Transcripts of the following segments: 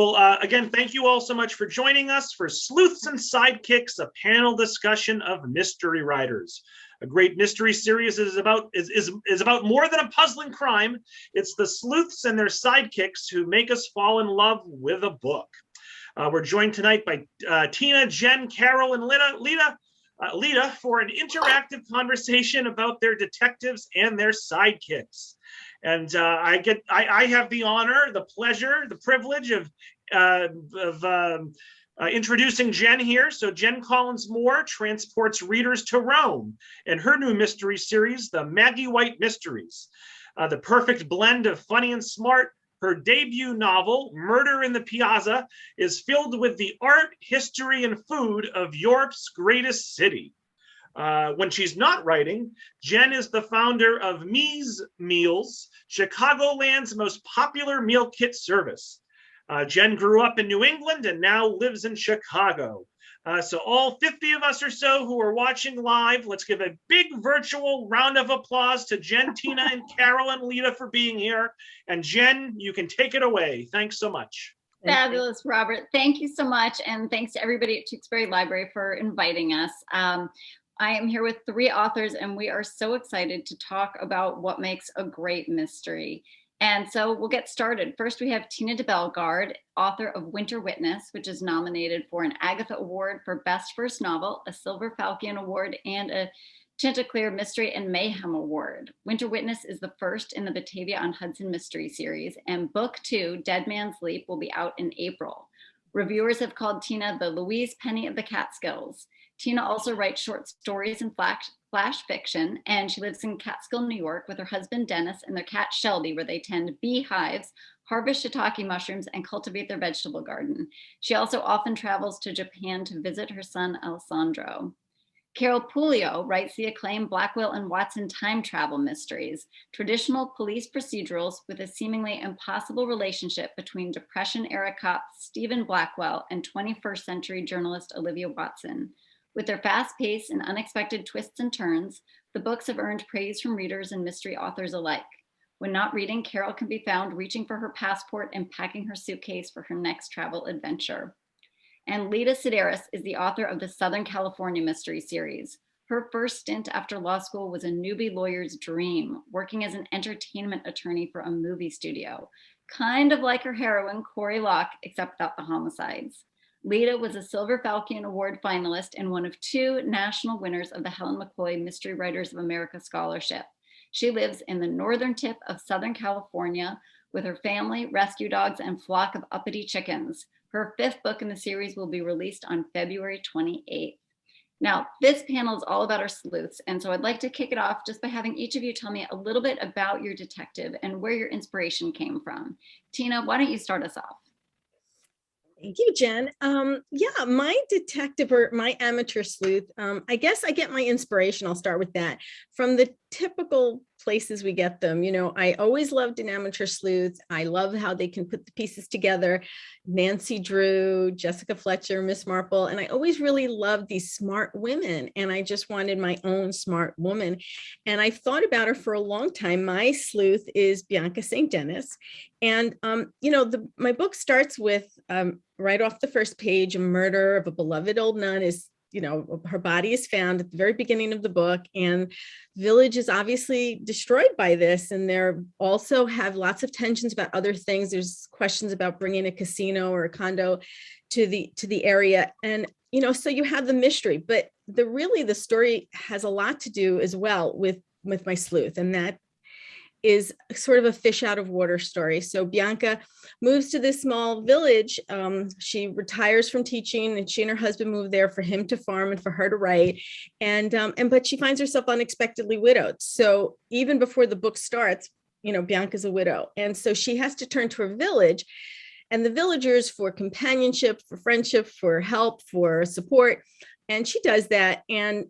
Well, again, thank you all so much for joining us for Sleuths and Sidekicks, a panel discussion of mystery writers. A great mystery series is about more than a puzzling crime. It's the sleuths and their sidekicks who make us fall in love with a book. We're joined tonight by Tina, Jen, Carol, and Lida for an interactive conversation about their detectives and their sidekicks. And I have the honor, the pleasure, the privilege of introducing Jen here. So Jen Collins Moore transports readers to Rome in her new mystery series, The Maggie White Mysteries. The perfect blend of funny and smart, her debut novel, Murder in the Piazza, is filled with the art, history, and food of Europe's greatest city. When she's not writing, Jen is the founder of Mies Meals, Chicagoland's most popular meal kit service. Jen grew up in New England and now lives in Chicago. So all 50 of us or so who are watching live, let's give a big virtual round of applause to Jen, Tina, and Carol and Lida for being here. And Jen, you can take it away. Thanks so much. Fabulous, Robert. Thank you so much. And thanks to everybody at Tewksbury Library for inviting us. I am here with 3 authors, and we are so excited to talk about what makes a great mystery. And so we'll get started. First, we have Tina deBellegarde, author of Winter Witness, which is nominated for an Agatha Award for Best First Novel, a Silver Falcon Award, and a Chanticleer Mystery and Mayhem Award. Winter Witness is the first in the Batavia on Hudson mystery series, and Book 2, Dead Man's Leap, will be out in April. Reviewers have called Tina the Louise Penny of the Catskills. Tina also writes short stories and flash fiction, and she lives in Catskill, New York with her husband, Dennis, and their cat, Shelby, where they tend beehives, harvest shiitake mushrooms, and cultivate their vegetable garden. She also often travels to Japan to visit her son, Alessandro. Carol Puglio writes the acclaimed Blackwell and Watson time travel mysteries, traditional police procedurals with a seemingly impossible relationship between Depression-era cop Stephen Blackwell and 21st century journalist Olivia Watson. With their fast pace and unexpected twists and turns, the books have earned praise from readers and mystery authors alike. When not reading, Carol can be found reaching for her passport and packing her suitcase for her next travel adventure. And Lida Sideris is the author of the Southern California mystery series. Her first stint after law school was a newbie lawyer's dream, working as an entertainment attorney for a movie studio, kind of like her heroine, Cory Locke, except without the homicides. Lida was a Silver Falcon Award finalist and one of 2 national winners of the Helen McCoy Mystery Writers of America Scholarship. She lives in the northern tip of Southern California with her family, rescue dogs, and flock of uppity chickens. Her 5th book in the series will be released on February 28th. Now, this panel is all about our sleuths, and so I'd like to kick it off just by having each of you tell me a little bit about your detective and where your inspiration came from. Tina, why don't you start us off? Thank you, Jen. Yeah, my detective or my amateur sleuth, I guess I get my inspiration, I'll start with that, from the typical places we get them. You know, I always loved an amateur sleuth. I love how they can put the pieces together. Nancy Drew, Jessica Fletcher, Miss Marple, and I always really loved these smart women, and I just wanted my own smart woman. And I thought about her for a long time. My sleuth is Bianca St. Denis. And, you know, my book starts with, right off the first page, a murder of a beloved old nun is, you know, her body is found at the very beginning of the book, and the village is obviously destroyed by this. And there also have lots of tensions about other things. There's questions about bringing a casino or a condo to the area. And, you know, so you have the mystery, but the story has a lot to do as well with my sleuth. And that is sort of a fish out of water story. So Bianca moves to this small village. She retires from teaching, and she and her husband move there for him to farm and for her to write. But she finds herself unexpectedly widowed. So even before the book starts, you know, Bianca's a widow. And so she has to turn to her village and the villagers for companionship, for friendship, for help, for support. And she does that. And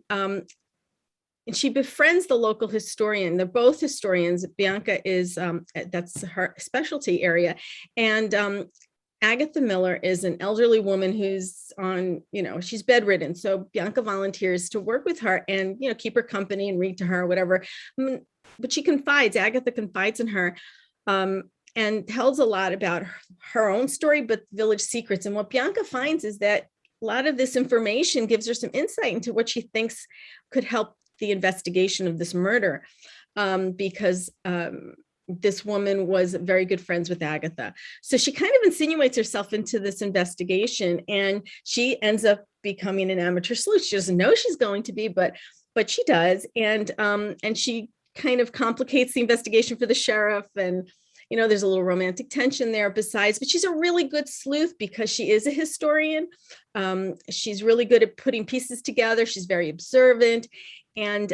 she befriends the local historian. They're both historians. Bianca is, that's her specialty area. And Agatha Miller is an elderly woman who's on, you know, she's bedridden. So Bianca volunteers to work with her and, you know, keep her company and read to her or whatever. But Agatha confides in her and tells a lot about her own story, but village secrets. And what Bianca finds is that a lot of this information gives her some insight into what she thinks could help the investigation of this murder, because this woman was very good friends with Agatha. So she kind of insinuates herself into this investigation, and she ends up becoming an amateur sleuth. She doesn't know she's going to be, but she does. And she kind of complicates the investigation for the sheriff. And, you know, there's a little romantic tension there besides, but she's a really good sleuth because she is a historian. She's really good at putting pieces together. She's very observant. And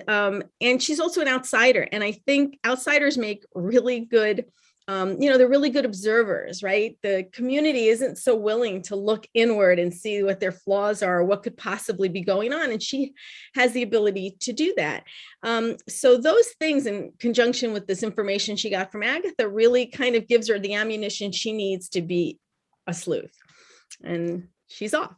she's also an outsider. And I think outsiders make really good, they're really good observers, right? The community isn't so willing to look inward and see what their flaws are, or what could possibly be going on. And she has the ability to do that. So those things, in conjunction with this information she got from Agatha, really kind of gives her the ammunition she needs to be a sleuth. And she's off.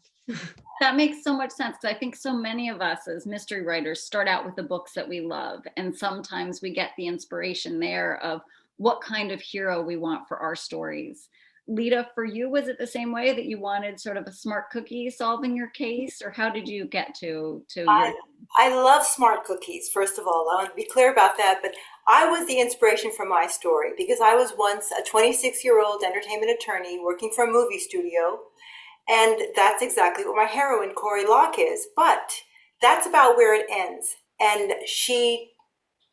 That makes so much sense, because I think so many of us as mystery writers start out with the books that we love, and sometimes we get the inspiration there of what kind of hero we want for our stories. Lida, for you, was it the same way, that you wanted sort of a smart cookie solving your case, or how did you get to I love smart cookies, first of all. I want to be clear about that, but I was the inspiration for my story because I was once a 26-year-old entertainment attorney working for a movie studio. And that's exactly what my heroine, Cory Locke, is. But that's about where it ends. And she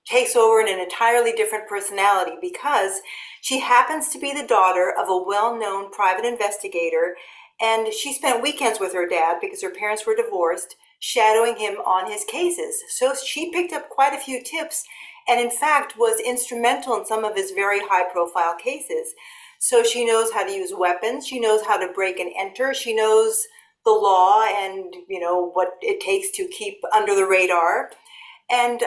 takes over in an entirely different personality because she happens to be the daughter of a well-known private investigator. And she spent weekends with her dad because her parents were divorced, shadowing him on his cases. So she picked up quite a few tips and, in fact, was instrumental in some of his very high-profile cases. So she knows how to use weapons. She knows how to break and enter. She knows the law and, you know, what it takes to keep under the radar. And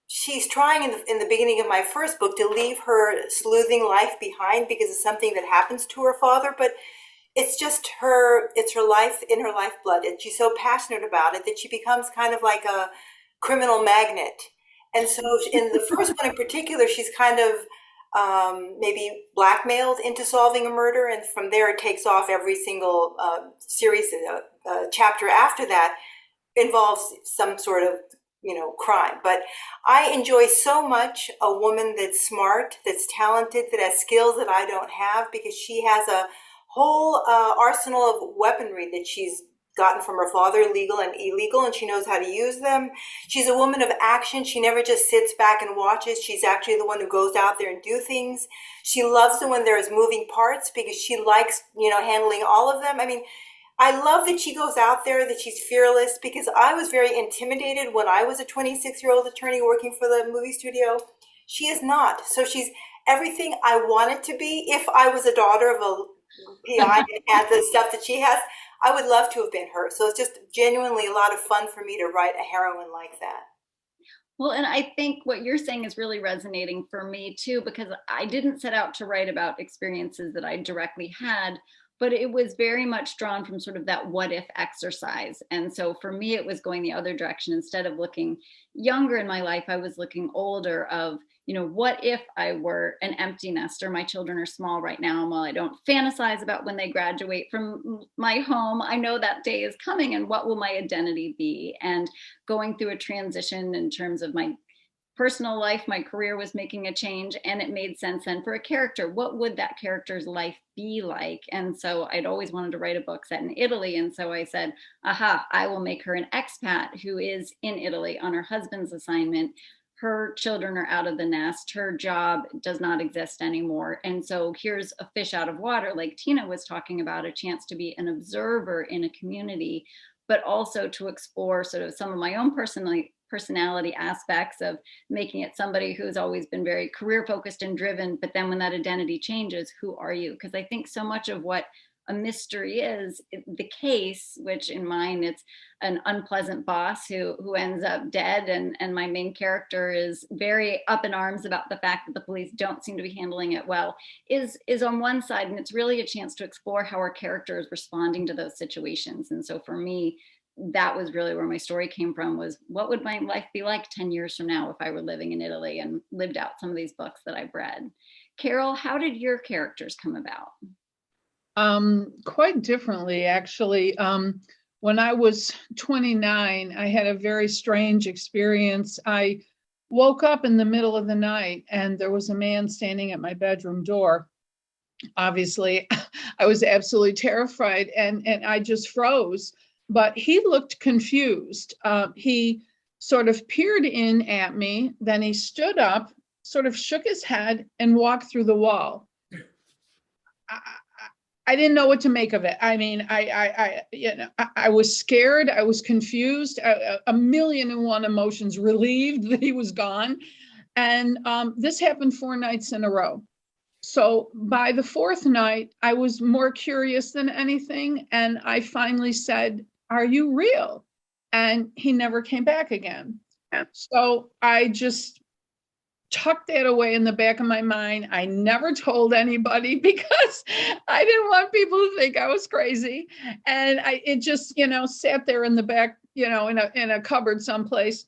she's trying in the beginning of my first book to leave her sleuthing life behind because it's something that happens to her father. But it's just it's her life in her lifeblood. And she's so passionate about it that she becomes kind of like a criminal magnet. And so in the first one in particular, she's kind of maybe blackmailed into solving a murder, and from there it takes off. Every single series chapter after that involves some sort of crime. But I enjoy so much a woman that's smart, that's talented, that has skills that I don't have, because she has a whole arsenal of weaponry that she's gotten from her father, legal and illegal, and she knows how to use them. She's a woman of action. She never just sits back and watches. She's actually the one who goes out there and do things. She loves it when there's moving parts because she likes, handling all of them. I mean, I love that she goes out there, that she's fearless, because I was very intimidated when I was a 26-year-old attorney working for the movie studio. She is not. So she's everything I wanted to be. If I was a daughter of a PI and had the stuff that she has, I would love to have been her. So it's just genuinely a lot of fun for me to write a heroine like that. Well, and I think what you're saying is really resonating for me too, because I didn't set out to write about experiences that I directly had, but it was very much drawn from sort of that what if exercise. And so for me, it was going the other direction. Instead of looking younger in my life, I was looking older of, what if I were an empty nester? My children are small right now. And while I don't fantasize about when they graduate from my home, I know that day is coming, and what will my identity be? And going through a transition in terms of my personal life, my career was making a change, and it made sense then for a character. What would that character's life be like? And so I'd always wanted to write a book set in Italy. And so I said, I will make her an expat who is in Italy on her husband's assignment. Her children are out of the nest. Her job does not exist anymore. And so here's a fish out of water, like Tina was talking about, a chance to be an observer in a community, but also to explore sort of some of my own personality aspects of making it somebody who's always been very career focused and driven. But then when that identity changes, who are you? Because I think so much of what a mystery is the case, which in mine, it's an unpleasant boss who ends up dead. And my main character is very up in arms about the fact that the police don't seem to be handling it well, is on one side. And it's really a chance to explore how our character is responding to those situations. And so for me, that was really where my story came from, was what would my life be like 10 years from now if I were living in Italy and lived out some of these books that I've read. Carol, how did your characters come about? Quite differently, actually. When I was 29, I had a very strange experience. I woke up in the middle of the night and there was a man standing at my bedroom door. Obviously, I was absolutely terrified and I just froze, but he looked confused. He sort of peered in at me, then he stood up, sort of shook his head and walked through the wall. I didn't know what to make of it. I mean, I was scared. I was confused. A million and one emotions, relieved that he was gone. And this happened 4 nights in a row. So by the 4th night, I was more curious than anything. And I finally said, "Are you real?" And he never came back again. So I just tucked that away in the back of my mind. I never told anybody because I didn't want people to think I was crazy. And it just, sat there in the back, in a cupboard someplace.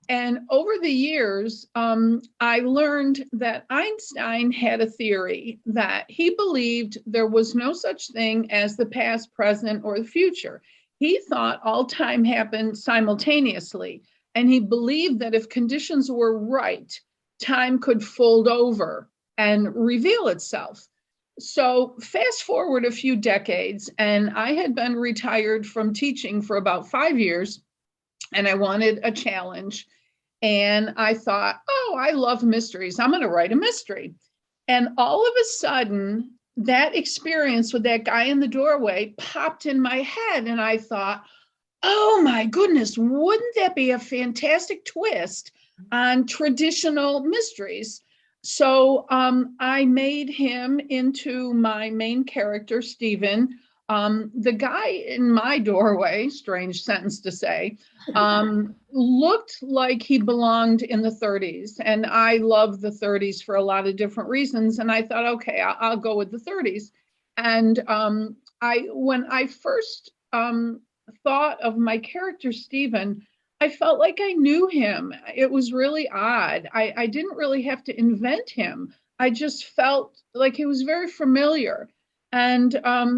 And over the years, I learned that Einstein had a theory that he believed there was no such thing as the past, present, or the future. He thought all time happened simultaneously. And he believed that if conditions were right, time could fold over and reveal itself. So fast forward a few decades, and I had been retired from teaching for about 5 years, and I wanted a challenge. And I thought, oh, I love mysteries. I'm going to write a mystery. And all of a sudden, that experience with that guy in the doorway popped in my head. And I thought, oh my goodness, wouldn't that be a fantastic twist on traditional mysteries? So I made him into my main character, Stephen. The guy in my doorway, strange sentence to say, looked like he belonged in the 30s. And I love the 30s for a lot of different reasons. And I thought, okay, I'll go with the 30s. And when I first thought of my character, Stephen, I felt like I knew him. It was really odd. I didn't really have to invent him. I just felt like he was very familiar. And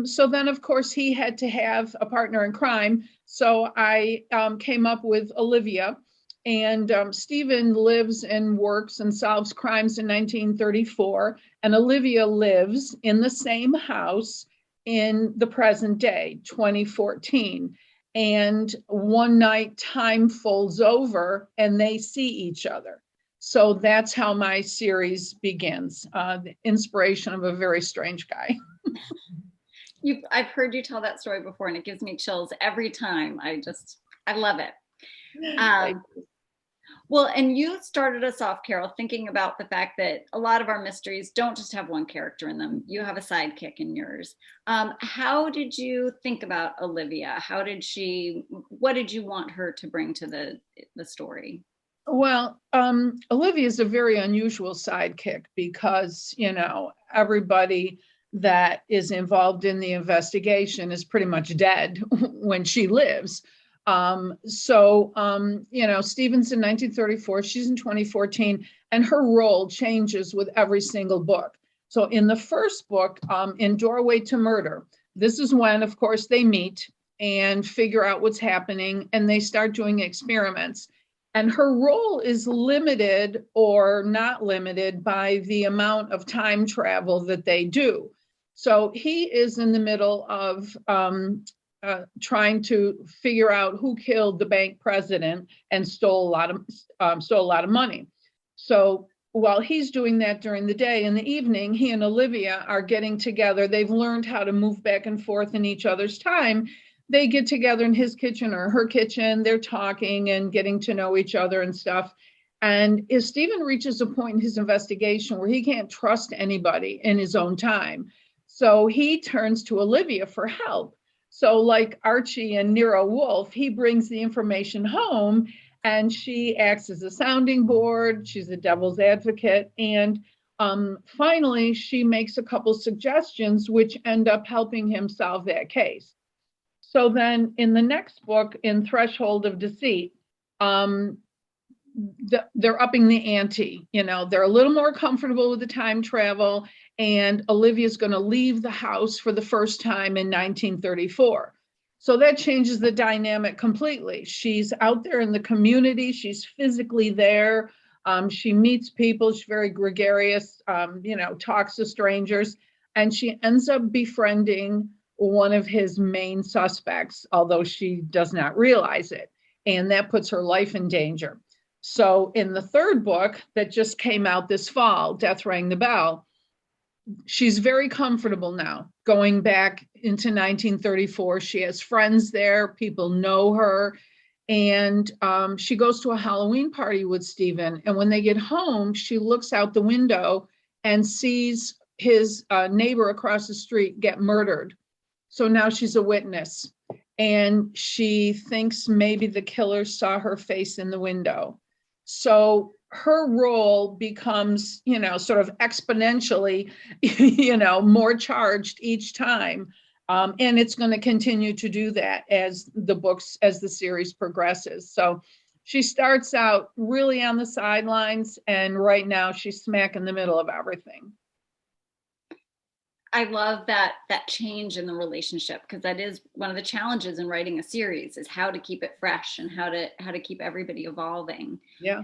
so then, of course, he had to have a partner in crime. So I came up with Olivia. And Stephen lives and works and solves crimes in 1934. And Olivia lives in the same house in the present day, 2014. And one night time folds over and they see each other. So that's how my series begins, the inspiration of a very strange guy. I've heard you tell that story before and it gives me chills every time. I love it. Well, and you started us off, Carol, thinking about the fact that a lot of our mysteries don't just have one character in them. You have a sidekick in yours. How did you think about Olivia? What did you want her to bring to the story? Well, Olivia is a very unusual sidekick because, everybody that is involved in the investigation is pretty much dead when she lives. Stephen's in 1934, she's in 2014, and her role changes with every single book. So in the first book, in Doorway to Murder, this is when, of course, they meet and figure out what's happening, and they start doing experiments. And her role is limited or not limited by the amount of time travel that they do. So he is in the middle of trying to figure out who killed the bank president and stole a lot of money. So while he's doing that during the day, in the evening, he and Olivia are getting together. They've learned how to move back and forth in each other's time. They get together in his kitchen or her kitchen. They're talking and getting to know each other and stuff. And as Stephen reaches a point in his investigation where he can't trust anybody in his own time, so he turns to Olivia for help. So like Archie and Nero Wolfe, he brings the information home and she acts as a sounding board. She's a devil's advocate. And finally, she makes a couple suggestions which end up helping him solve that case. So then in the next book, in Threshold of Deceit, they're upping the ante. You know, they're a little more comfortable with the time travel, and Olivia's going to leave the house for the first time in 1934. So that changes the dynamic completely. She's out there in the community. She's physically there. She meets people. She's very gregarious, you know, talks to strangers, and she ends up befriending one of his main suspects, although she does not realize it. And that puts her life in danger. So in the third book that just came out this fall, Death Rang the Bell, she's very comfortable now going back into 1934. She has friends there. People know her. And she goes to a Halloween party with Stephen. And when they get home, she looks out the window and sees his neighbor across the street get murdered. So now she's a witness. And she thinks maybe the killer saw her face in the window. So her role becomes, you know, sort of exponentially, you know, more charged each time. And it's going to continue to do that as the series progresses. So she starts out really on the sidelines, and right now she's smack in the middle of everything. I love that change in the relationship, because that is one of the challenges in writing a series, is how to keep it fresh and how to keep everybody evolving. Yeah.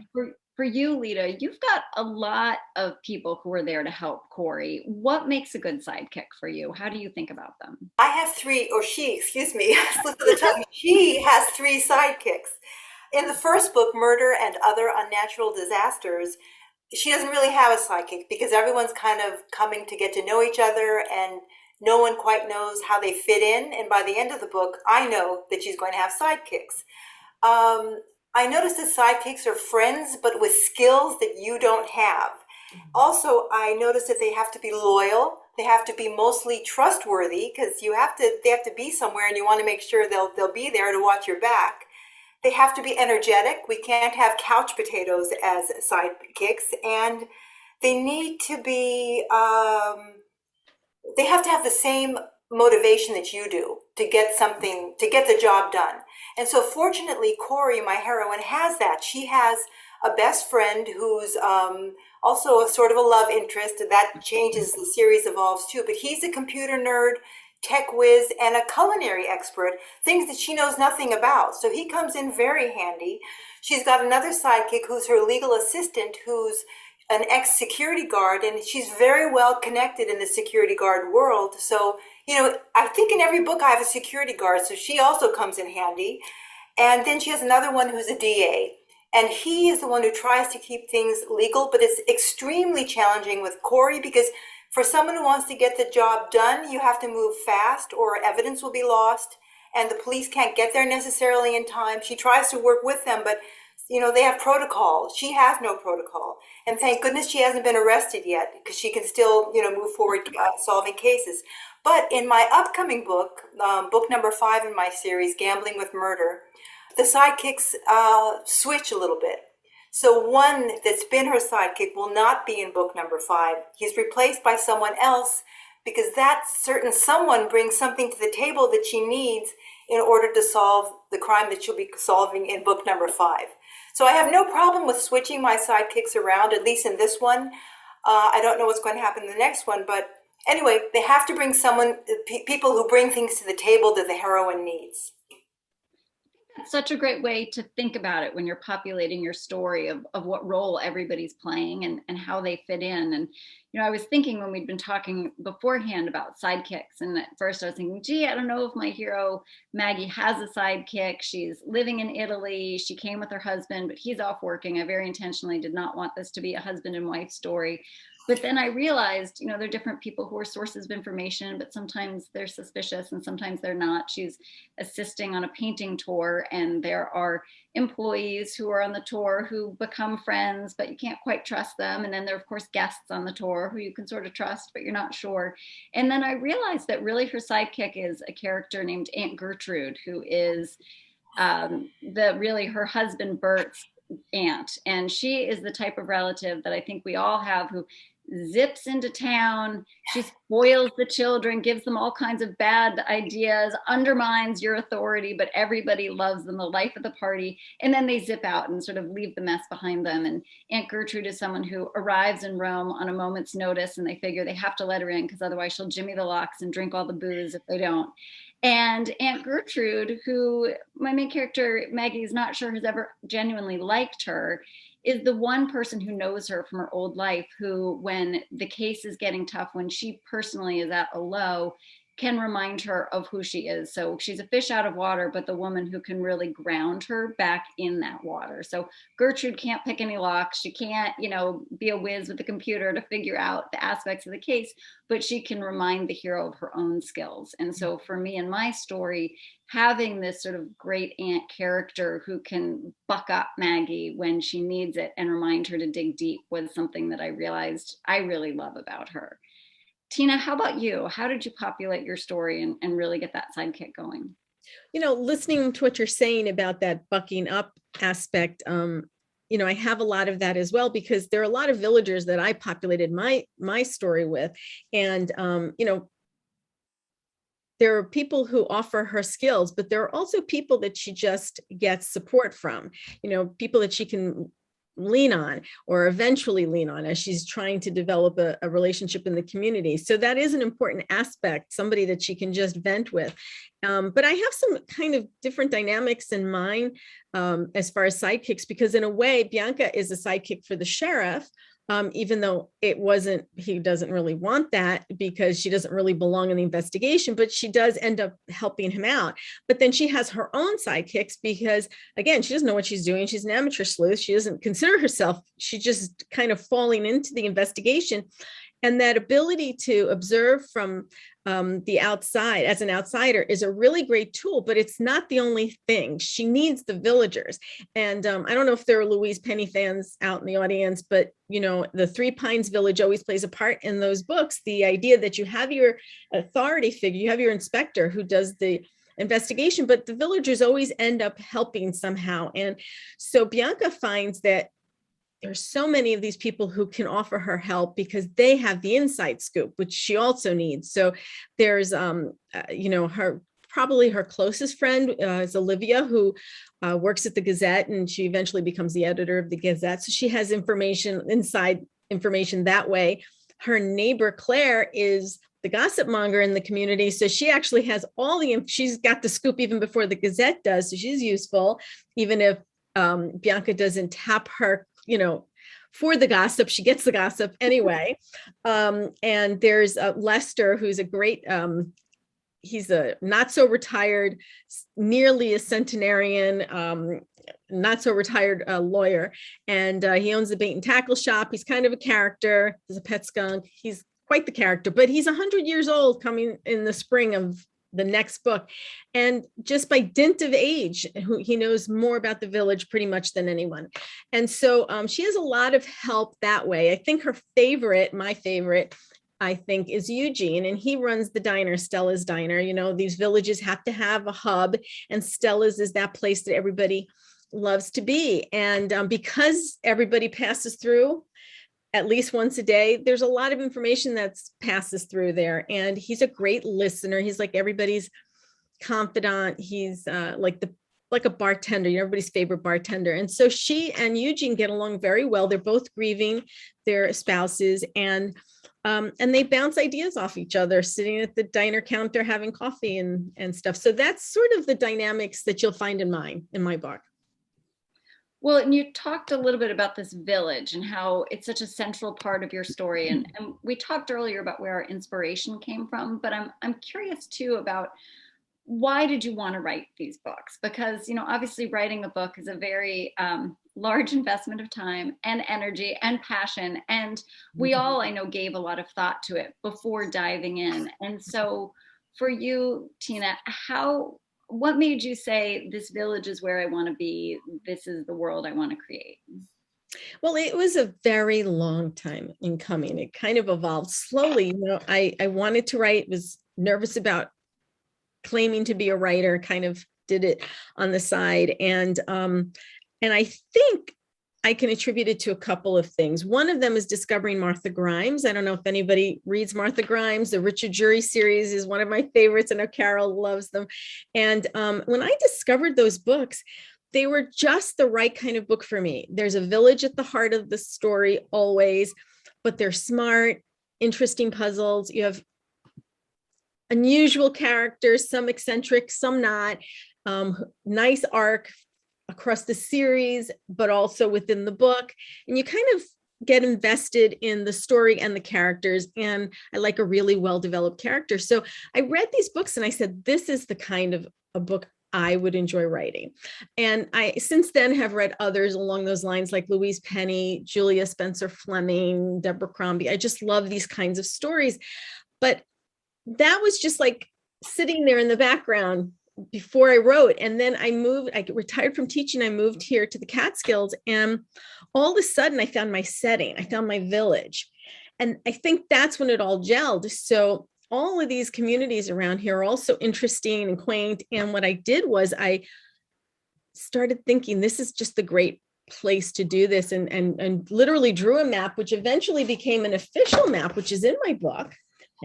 For you, Lida, you've got a lot of people who are there to help Cory. What makes a good sidekick for you? How do you think about them? I have three, or she, excuse me, slip of the tongue. She has three sidekicks. In the first book, Murder and Other Unnatural Disasters, she doesn't really have a sidekick because everyone's kind of coming to get to know each other, and no one quite knows how they fit in. And by the end of the book, I know that she's going to have sidekicks. I noticed that sidekicks are friends, but with skills that you don't have. Also, I noticed that they have to be loyal. They have to be mostly trustworthy, because they have to be somewhere, and you want to make sure they'll be there to watch your back. They have to be energetic. We can't have couch potatoes as sidekicks, and they need to be. They have to have the same motivation that you do to get the job done. And so fortunately, Cory, my heroine, has that. She has a best friend who's also a sort of a love interest. That changes, the series evolves too, but he's a computer nerd, tech whiz, and a culinary expert, things that she knows nothing about. So he comes in very handy. She's got another sidekick who's her legal assistant, who's an ex-security guard, and she's very well connected in the security guard world. So, you know, I think in every book I have a security guard, so she also comes in handy. And then she has another one who's a DA. And he is the one who tries to keep things legal, but it's extremely challenging with Cory, because for someone who wants to get the job done, you have to move fast or evidence will be lost, and the police can't get there necessarily in time. She tries to work with them, but you know, they have protocol. She has no protocol. And thank goodness she hasn't been arrested yet, because she can still, you know, move forward solving cases. But in my upcoming book, book number 5 in my series, Gambling with Murder, the sidekicks switch a little bit. So one that's been her sidekick will not be in book number 5. He's replaced by someone else, because that certain someone brings something to the table that she needs in order to solve the crime that she'll be solving in book number 5. So I have no problem with switching my sidekicks around, at least in this one. I don't know what's going to happen in the next one, but anyway, they have to bring people who bring things to the table that the heroine needs. Such a great way to think about it when you're populating your story of what role everybody's playing and how they fit in. And, you know, I was thinking when we'd been talking beforehand about sidekicks, and at first I was thinking, gee, I don't know if my hero Maggie has a sidekick. She's living in Italy. She came with her husband, but he's off working. I very intentionally did not want this to be a husband and wife story. But then I realized, you know, there are different people who are sources of information, but sometimes they're suspicious and sometimes they're not. She's assisting on a painting tour, and there are employees who are on the tour who become friends, but you can't quite trust them. And then there are, of course, guests on the tour who you can sort of trust, but you're not sure. And then I realized that really her sidekick is a character named Aunt Gertrude, who is her husband Bert's aunt. And she is the type of relative that I think we all have, who zips into town. She spoils the children, gives them all kinds of bad ideas, undermines your authority, but everybody loves them, the life of the party. And then they zip out and sort of leave the mess behind them. And Aunt Gertrude is someone who arrives in Rome on a moment's notice, and they figure they have to let her in because otherwise she'll jimmy the locks and drink all the booze if they don't. And Aunt Gertrude, who my main character, Maggie, is not sure has ever genuinely liked her, is the one person who knows her from her old life, who, when the case is getting tough, when she personally is at a low, can remind her of who she is. So she's a fish out of water, but the woman who can really ground her back in that water. So Gertrude can't pick any locks. She can't, be a whiz with the computer to figure out the aspects of the case, but she can remind the hero of her own skills. And so for me in my story, having this sort of great aunt character who can buck up Maggie when she needs it and remind her to dig deep was something that I realized I really love about her. Tina, how about you? How did you populate your story and really get that sidekick going? Listening to what you're saying about that bucking up aspect, I have a lot of that as well, because there are a lot of villagers that I populated my story with. And, there are people who offer her skills, but there are also people that she just gets support from, people that she can lean on or eventually lean on as she's trying to develop a relationship in the community. So that is an important aspect, somebody that she can just vent with. But I have some kind of different dynamics in mind as far as sidekicks, because in a way, Bianca is a sidekick for the sheriff. Even though he doesn't really want that because she doesn't really belong in the investigation, but she does end up helping him out. But then she has her own sidekicks because, again, she doesn't know what she's doing. She's an amateur sleuth. She doesn't consider herself. She's just kind of falling into the investigation. And that ability to observe from the outside as an outsider is a really great tool, but it's not the only thing. She needs the villagers. And I don't know if there are Louise Penny fans out in the audience, but the Three Pines Village always plays a part in those books. The idea that you have your authority figure, you have your inspector who does the investigation, but the villagers always end up helping somehow. And so Bianca finds that there's so many of these people who can offer her help because they have the inside scoop, which she also needs. So there's, probably her closest friend is Olivia, who works at the Gazette, and she eventually becomes the editor of the Gazette. So she has inside information that way. Her neighbor, Claire, is the gossip monger in the community. So she actually has she's got the scoop even before the Gazette does. So she's useful, even if Bianca doesn't tap her for the gossip, she gets the gossip anyway. And there's Lester, who's a great, he's a not so retired, nearly a centenarian, not so retired lawyer. And he owns the bait and tackle shop. He's kind of a character. He's a pet skunk. He's quite the character, but he's 100 years old coming in the spring of the next book. And just by dint of age, he knows more about the village pretty much than anyone. And so she has a lot of help that way. I think my favorite, I think, is Eugene, and he runs the diner, Stella's Diner. These villages have to have a hub, and Stella's is that place that everybody loves to be. And because everybody passes through at least once a day, there's a lot of information that passes through there. And he's a great listener. He's like everybody's confidant. He's like a bartender, everybody's favorite bartender. And so she and Eugene get along very well. They're both grieving their spouses, and they bounce ideas off each other, sitting at the diner counter, having coffee and stuff. So that's sort of the dynamics that you'll find in my book. Well, and you talked a little bit about this village and how it's such a central part of your story. And we talked earlier about where our inspiration came from, but I'm curious too about why did you want to write these books? Because, obviously writing a book is a very large investment of time and energy and passion. And we all, I know, gave a lot of thought to it before diving in. And so for you, Tina, what made you say this village is where I want to be? This is the world I want to create? Well, it was a very long time in coming. It kind of evolved slowly. I wanted to write, was nervous about claiming to be a writer, kind of did it on the side. And I think I can attribute it to a couple of things. One of them is discovering Martha Grimes. I don't know if anybody reads Martha Grimes. The Richard Jury series is one of my favorites. I know Carol loves them. And when I discovered those books, they were just the right kind of book for me. There's a village at the heart of the story always, but they're smart, interesting puzzles. You have unusual characters, some eccentric, some not. Nice arc across the series, but also within the book. And you kind of get invested in the story and the characters. And I like a really well-developed character. So I read these books and I said, this is the kind of a book I would enjoy writing. And I since then have read others along those lines, like Louise Penny, Julia Spencer Fleming, Deborah Crombie. I just love these kinds of stories. But that was just like sitting there in the background before I wrote. And then I retired from teaching. I moved here to the Catskills, and all of a sudden I found my setting. I found my village. And I think that's when it all gelled. So all of these communities around here are also interesting and quaint. And what I did was I started thinking, this is just the great place to do this, and literally drew a map, which eventually became an official map, which is in my book.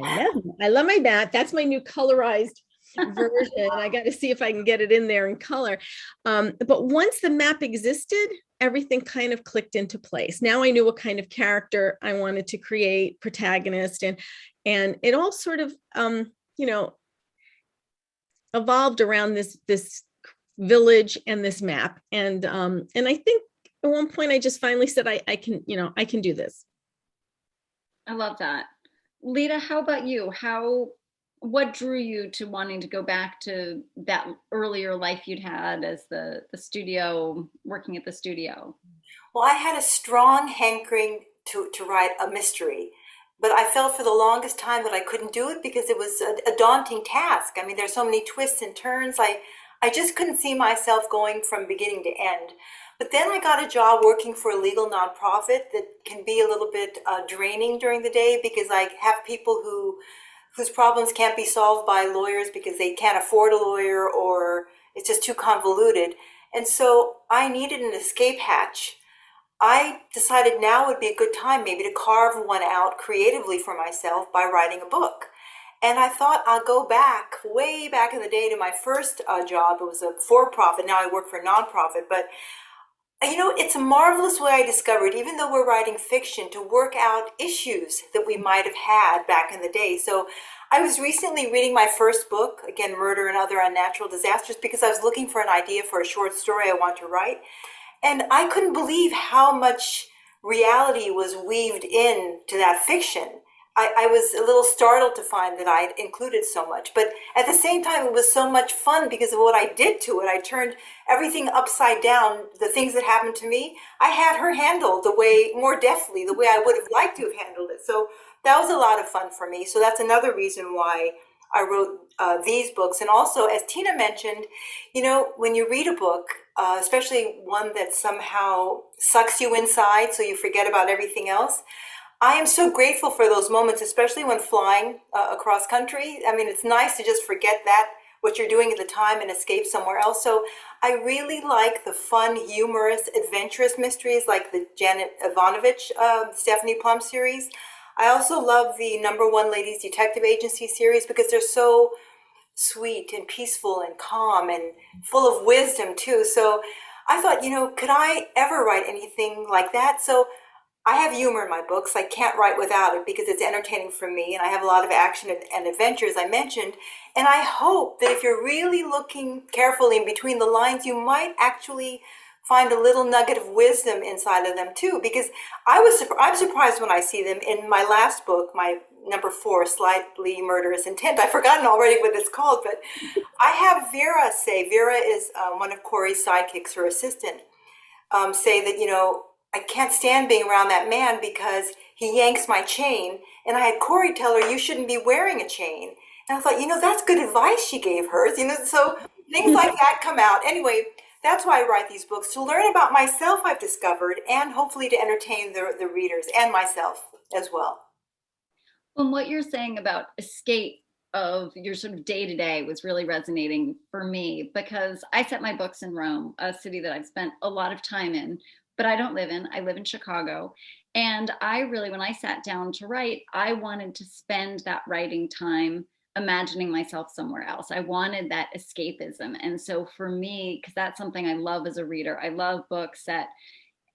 I love my map. That's my new colorized version. I got to see if I can get it in there in color. But once the map existed, everything kind of clicked into place. Now I knew what kind of character I wanted to create, protagonist, and it all sort of, evolved around this village and this map. And I think at one point I just finally said, I can do this. I love that. Lida, how about you? What drew you to wanting to go back to that earlier life you'd had as the studio, working at the studio? Well, I had a strong hankering to write a mystery, but I felt for the longest time that I couldn't do it because it was a daunting task. I mean, there's so many twists and turns. I just couldn't see myself going from beginning to end. But then I got a job working for a legal nonprofit that can be a little bit draining during the day, because I have people whose problems can't be solved by lawyers because they can't afford a lawyer, or it's just too convoluted. And so I needed an escape hatch. I decided now would be a good time maybe to carve one out creatively for myself by writing a book. And I thought I'll go back, way back in the day, to my first job. It was a for-profit. Now I work for a nonprofit. But, it's a marvelous way I discovered, even though we're writing fiction, to work out issues that we might have had back in the day. So I was recently reading my first book, again, Murder and Other Unnatural Disasters, because I was looking for an idea for a short story I want to write. And I couldn't believe how much reality was weaved into that fiction. I was a little startled to find that I'd included so much, but at the same time, it was so much fun because of what I did to it. I turned everything upside down. The things that happened to me, I had her handled more deftly, the way I would have liked to have handled it. So that was a lot of fun for me. So that's another reason why I wrote these books. And also, as Tina mentioned, when you read a book, especially one that somehow sucks you inside so you forget about everything else, I am so grateful for those moments, especially when flying across country. I mean, it's nice to just forget what you're doing at the time, and escape somewhere else. So I really like the fun, humorous, adventurous mysteries like the Janet Ivanovich, Stephanie Plum series. I also love the Number One Ladies Detective Agency series because they're so sweet and peaceful and calm and full of wisdom too. So I thought, could I ever write anything like that? So I have humor in my books. I can't write without it because it's entertaining for me, and I have a lot of action and adventure, as I mentioned. And I hope that if you're really looking carefully in between the lines, you might actually find a little nugget of wisdom inside of them too, because I'm surprised when I see them. In my last book, my number 4, Slightly Murderous Intent, I've forgotten already what it's called, but I have Vera is one of Cory's sidekicks, her assistant, say that, I can't stand being around that man because he yanks my chain. And I had Cory tell her, you shouldn't be wearing a chain. And I thought, that's good advice she gave her. So things like that come out. Anyway, that's why I write these books, to learn about myself, I've discovered, and hopefully to entertain the readers and myself as well. Well, what you're saying about escape of your sort of day-to-day was really resonating for me, because I set my books in Rome, a city that I've spent a lot of time in, but I don't live in. I live in Chicago. And I really, when I sat down to write, I wanted to spend that writing time imagining myself somewhere else. I wanted that escapism. And so for me, because that's something I love as a reader, I love books that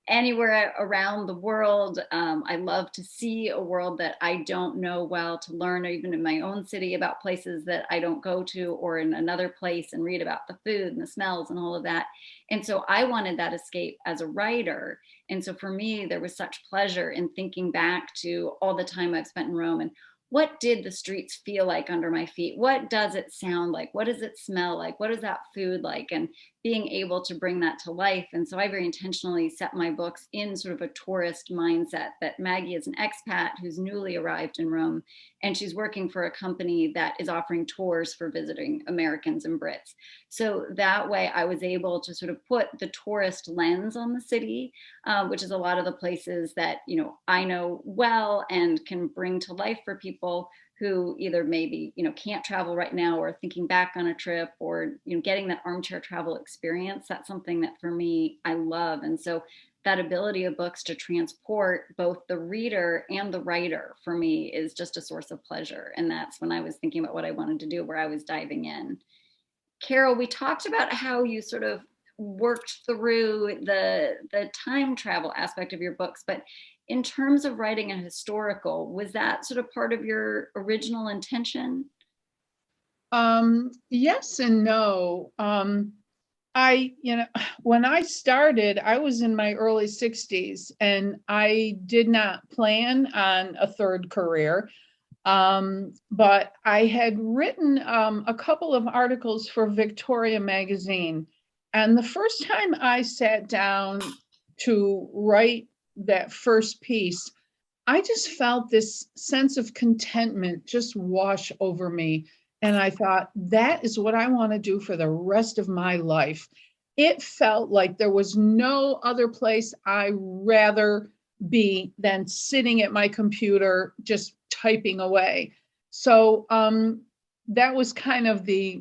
anywhere around the world. I love to see a world that I don't know well, to learn even in my own city about places that I don't go to, or in another place, and read about the food and the smells and all of that. And so I wanted that escape as a writer. And so for me, there was such pleasure in thinking back to all the time I've spent in Rome, and what did the streets feel like under my feet? What does it sound like? What does it smell like? What is that food like? And being able to bring that to life. And so I very intentionally set my books in sort of a tourist mindset, that Maggie is an expat who's newly arrived in Rome, and she's working for a company that is offering tours for visiting Americans and Brits. So that way I was able to sort of put the tourist lens on the city, which is a lot of the places that, you know, I know well and can bring to life for people who either maybe, you know, can't travel right now, or thinking back on a trip, or, you know, getting that armchair travel experience. That's something that for me, I love. And so that ability of books to transport both the reader and the writer for me is just a source of pleasure. And that's when I was thinking about what I wanted to do, where I was diving in. Carol, we talked about how you sort of worked through the time travel aspect of your books, but in terms of writing a historical, was that sort of part of your original intention? Yes and no. When I started, I was in my early 60s, and I did not plan on a third career. But I had written a couple of articles for Victoria magazine. And the first time I sat down to write that first piece, I just felt this sense of contentment just wash over me. And I thought, that is what I want to do for the rest of my life. It felt like there was no other place I'd rather be than sitting at my computer, just typing away. So that was kind of the,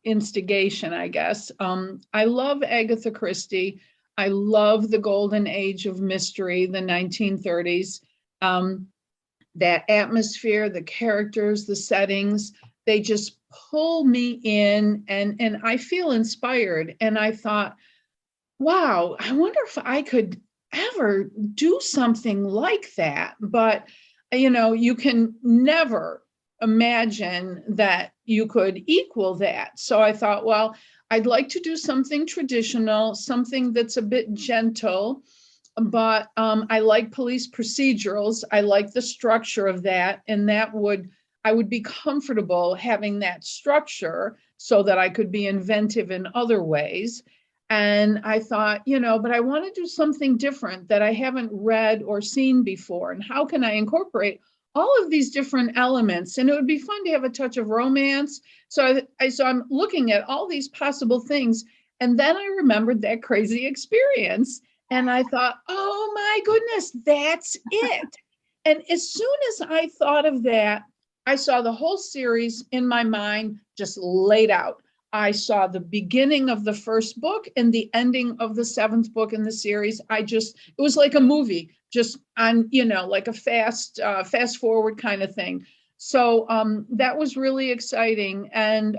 instigation, I guess. I love Agatha Christie. I love the golden age of mystery, the 1930s. That atmosphere, the characters, the settings, they just pull me in, and I feel inspired. And I thought, wow, I wonder if I could ever do something like that. But, you can never imagine that you could equal that. So I thought, well, I'd like to do something traditional, something that's a bit gentle, but I like police procedurals. I like the structure of that, and I would be comfortable having that structure so that I could be inventive in other ways. And I thought, but I want to do something different that I haven't read or seen before. And how can I incorporate all of these different elements? And it would be fun to have a touch of romance. So I'm looking at all these possible things. And then I remembered that crazy experience. And I thought, oh my goodness, that's it. And as soon as I thought of that, I saw the whole series in my mind just laid out. I saw the beginning of the first book and the ending of the seventh book in the series. It was like a movie, just on, like a fast forward kind of thing. So that was really exciting. And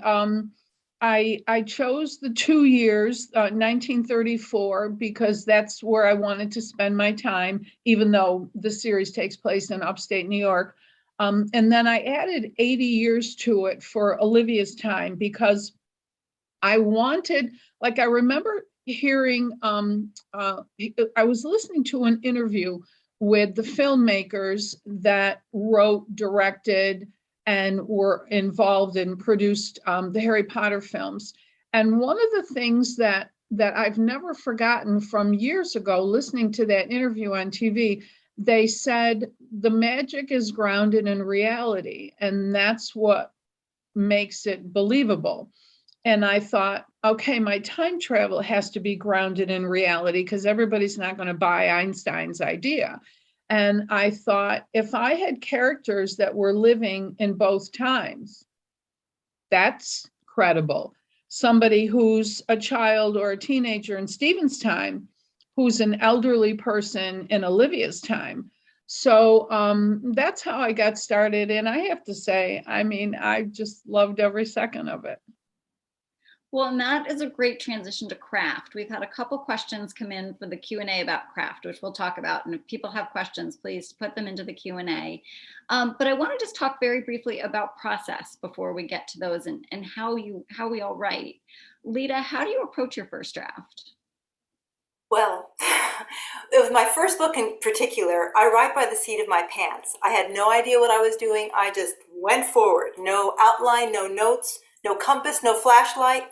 I chose the 2 years, 1934, because that's where I wanted to spend my time, even though the series takes place in upstate New York. And then I added 80 years to it for Olivia's time, because I wanted, I remember hearing, I was listening to an interview with the filmmakers that wrote, directed, and were involved and produced the Harry Potter films. And one of the things that I've never forgotten from years ago, listening to that interview on TV, they said the magic is grounded in reality, and that's what makes it believable. And I thought, okay, my time travel has to be grounded in reality, because everybody's not going to buy Einstein's idea. And I thought, if I had characters that were living in both times, that's credible. Somebody who's a child or a teenager in Stephen's time, who's an elderly person in Olivia's time. So that's how I got started. And I have to say, I mean, I just loved every second of it. Well, and that is a great transition to craft. We've had a couple questions come in for the Q&A about craft, which we'll talk about. And if people have questions, please put them into the Q&A. But I want to just talk very briefly about process before we get to those and how we all write. Lida, how do you approach your first draft? Well, it was my first book in particular. I write by the seat of my pants. I had no idea what I was doing. I just went forward. No outline, no notes, no compass, no flashlight.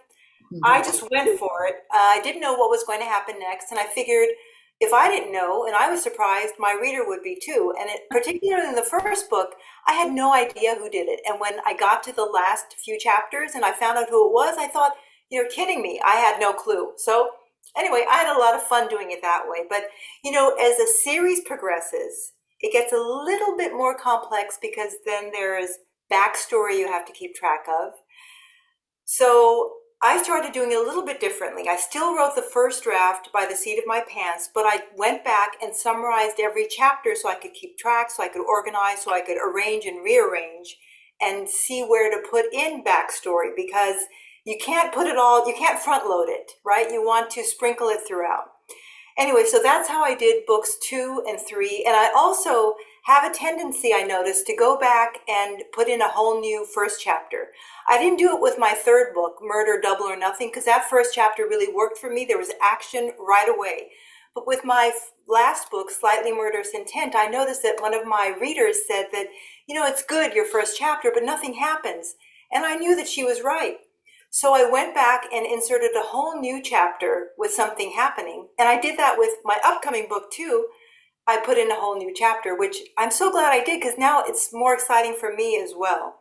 I just went for it. I didn't know what was going to happen next, and I figured if I didn't know, and I was surprised, my reader would be too. And particularly in the first book, I had no idea who did it. And when I got to the last few chapters and I found out who it was, I thought, you're kidding me. I had no clue. So anyway, I had a lot of fun doing it that way. But, you know, as the series progresses, it gets a little bit more complex because then there is backstory you have to keep track of. So I started doing it a little bit differently. I still wrote the first draft by the seat of my pants, but I went back and summarized every chapter so I could keep track, so I could organize, so I could arrange and rearrange and see where to put in backstory, because you can't put it all, you can't front load it, right? You want to sprinkle it throughout. Anyway, so that's how I did books 2 and 3. And I also have a tendency, I noticed, to go back and put in a whole new first chapter. I didn't do it with my third book, Murder, Double or Nothing, because that first chapter really worked for me. There was action right away. But with my last book, Slightly Murderous Intent, I noticed that one of my readers said that, you know, it's good, your first chapter, but nothing happens. And I knew that she was right. So I went back and inserted a whole new chapter with something happening. And I did that with my upcoming book too. I put in a whole new chapter, which I'm so glad I did, because now it's more exciting for me as well.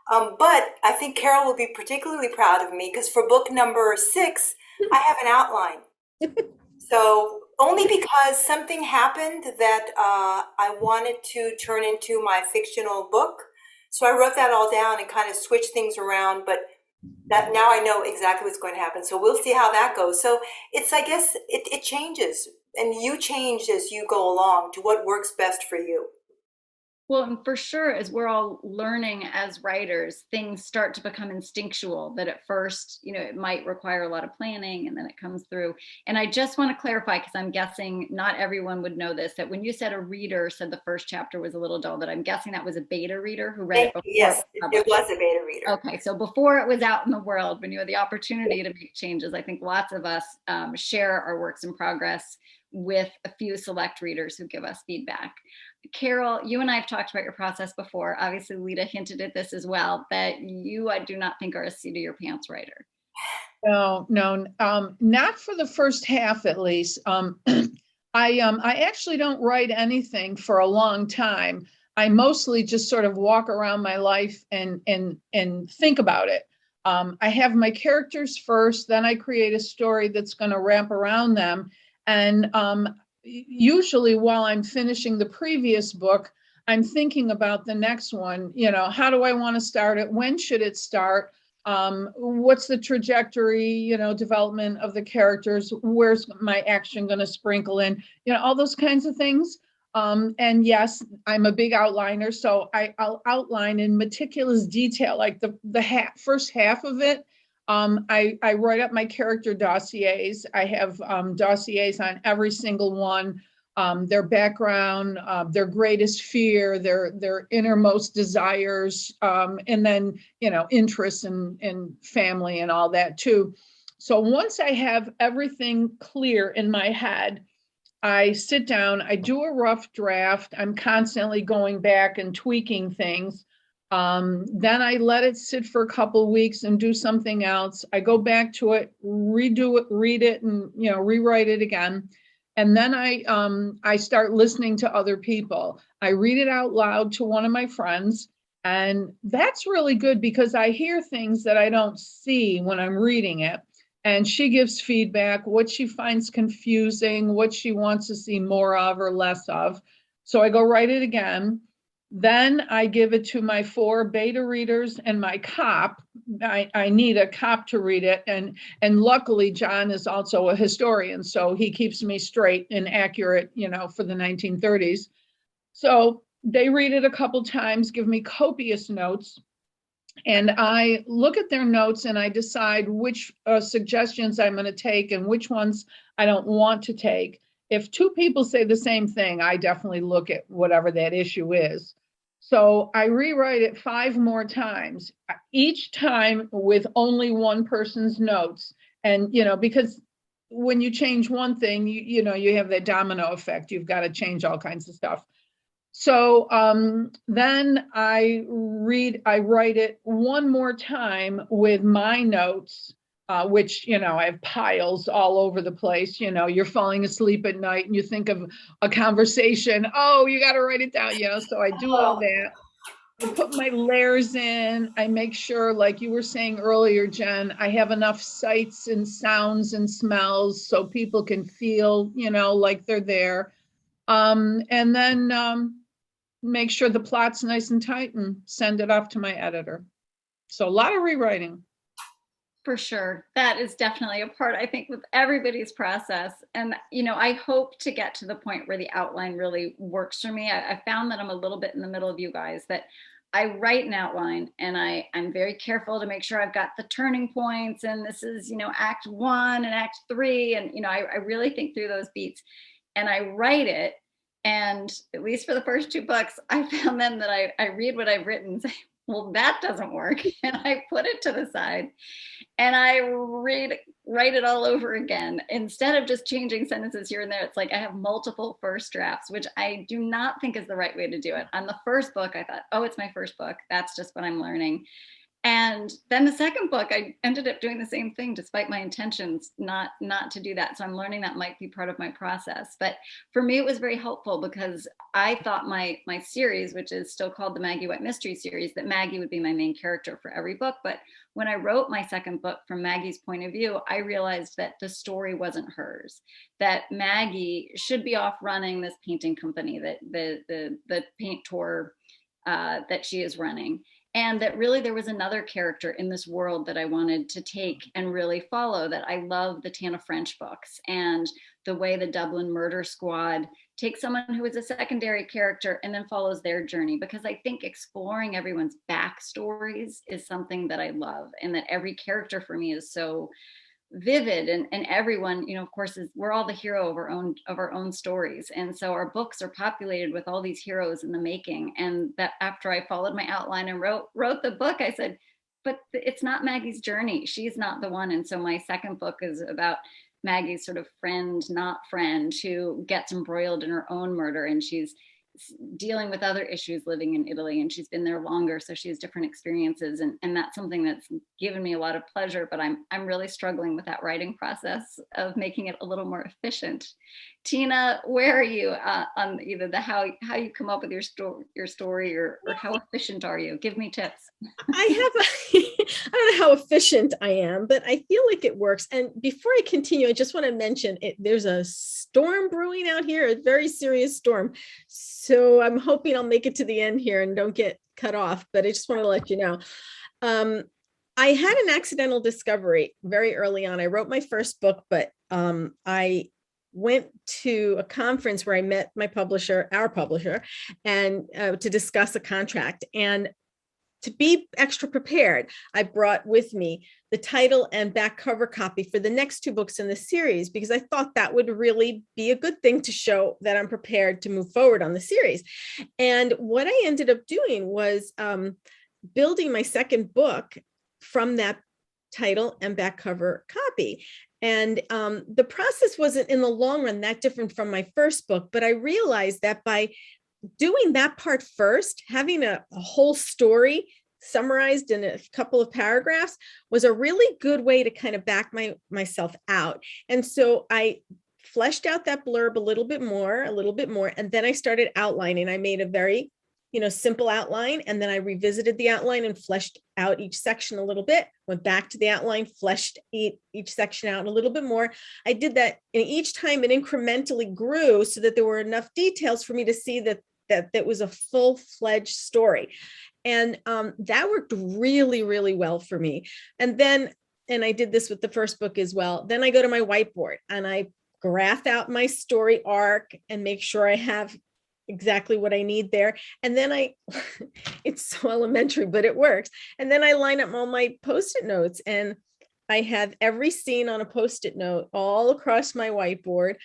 But I think Carol will be particularly proud of me, because for book number 6, I have an outline. So only because something happened that I wanted to turn into my fictional book. So I wrote that all down and kind of switched things around, but that now I know exactly what's going to happen. So we'll see how that goes. So it's, I guess, it changes, and you change as you go along to what works best for you. Well, and for sure, as we're all learning as writers, things start to become instinctual, that at first, you know, it might require a lot of planning and then it comes through. And I just want to clarify, because I'm guessing not everyone would know this, that when you said a reader said the first chapter was a little dull, that I'm guessing that was a beta reader who read it before. Yes, it was a beta reader. Okay, so before it was out in the world, when you had the opportunity to make changes, I think lots of us share our works in progress with a few select readers who give us feedback. Carol, you and I have talked about your process before. Obviously, Lida hinted at this as well, that you, I do not think, are a seat of your pants writer. No, not for the first half, at least. I actually don't write anything for a long time. I mostly just sort of walk around my life and think about it. I have my characters first, then I create a story that's going to wrap around them. And usually while I'm finishing the previous book, I'm thinking about the next one. You know, how do I want to start it? When should it start? What's the trajectory, you know, development of the characters? Where's my action going to sprinkle in? You know, all those kinds of things. And yes, I'm a big outliner, so I'll outline in meticulous detail, like the first half of it. I write up my character dossiers. I have dossiers on every single one, their background, their greatest fear, their innermost desires, and then, you know, interests and family and all that too. So once I have everything clear in my head, I sit down, I do a rough draft. I'm constantly going back and tweaking things. Then I let it sit for a couple of weeks and do something else. I go back to it, redo it, read it, and, you know, rewrite it again. And then I start listening to other people. I read it out loud to one of my friends, and that's really good because I hear things that I don't see when I'm reading it. And she gives feedback, what she finds confusing, what she wants to see more of or less of. So I go write it again. Then I give it to my 4 beta readers and my cop. I need a cop to read it. And luckily, John is also a historian, so he keeps me straight and accurate, for the 1930s. So they read it a couple times, give me copious notes. And I look at their notes and I decide which suggestions I'm going to take and which ones I don't want to take. If 2 people say the same thing, I definitely look at whatever that issue is. So I rewrite it 5 more times, each time with only one person's notes. And, because when you change one thing, you have that domino effect. You've got to change all kinds of stuff. So then I write it one more time with my notes, which, I have piles all over the place. You're falling asleep at night and you think of a conversation. Oh, you got to write it down. So I do all that. I put my layers in. I make sure, like you were saying earlier, Jen, I have enough sights and sounds and smells so people can feel, like they're there. And then make sure the plot's nice and tight and send it off to my editor. So a lot of rewriting. For sure. That is definitely a part, I think, with everybody's process. And, I hope to get to the point where the outline really works for me. I found that I'm a little bit in the middle of you guys, that I write an outline and I'm very careful to make sure I've got the turning points and this is, act 1 and act 3. And, I really think through those beats and I write it. And at least for the first 2 books, I found then that I read what I've written and say, well, that doesn't work. And I put it to the side and I write it all over again. Instead of just changing sentences here and there, it's like I have multiple first drafts, which I do not think is the right way to do it. On the first book, I thought, oh, it's my first book. That's just what I'm learning. And then the second book, I ended up doing the same thing, despite my intentions not to do that. So I'm learning that might be part of my process. But for me, it was very helpful because I thought my series, which is still called the Maggie White Mystery Series, that Maggie would be my main character for every book. But when I wrote my second book from Maggie's point of view, I realized that the story wasn't hers, that Maggie should be off running this painting company, that the paint tour that she is running. And that really there was another character in this world that I wanted to take and really follow, that I love the Tana French books and the way the Dublin Murder Squad takes someone who is a secondary character and then follows their journey. Because I think exploring everyone's backstories is something that I love, and that every character for me is so vivid, and everyone, of course, we're all the hero of our own stories, and so our books are populated with all these heroes in the making. And that after I followed my outline and wrote the book, I said, but it's not Maggie's journey, she's not the one. And so my second book is about Maggie's sort of friend, not friend, who gets embroiled in her own murder, and she's dealing with other issues living in Italy, and she's been there longer, so she has different experiences, and that's something that's given me a lot of pleasure. But I'm really struggling with that writing process of making it a little more efficient. Tina, where are you on either the how you come up with your story or how efficient are you? Give me tips. I don't know how efficient I am, but I feel like it works. And before I continue, I just want to mention there's a storm brewing out here, a very serious storm. So I'm hoping I'll make it to the end here and don't get cut off, but I just want to let you know. I had an accidental discovery very early on. I wrote my first book, but I went to a conference where I met my publisher, our publisher, and to discuss a contract. And to be extra prepared, I brought with me the title and back cover copy for the next 2 books in the series, because I thought that would really be a good thing to show that I'm prepared to move forward on the series. And what I ended up doing was building my second book from that title and back cover copy. And the process wasn't in the long run that different from my first book, but I realized that by doing that part first, having a whole story summarized in a couple of paragraphs was a really good way to kind of back myself out. And so I fleshed out that blurb a little bit more, and then I started outlining. I made a very, simple outline, and then I revisited the outline and fleshed out each section a little bit, went back to the outline, fleshed each section out a little bit more. I did that, and each time it incrementally grew so that there were enough details for me to see that that was a full-fledged story. And that worked really, really well for me. And I did this with the first book as well. Then I go to my whiteboard and I graph out my story arc and make sure I have exactly what I need there. And then it's so elementary, but it works. And then I line up all my Post-it notes, and I have every scene on a Post-it note all across my whiteboard.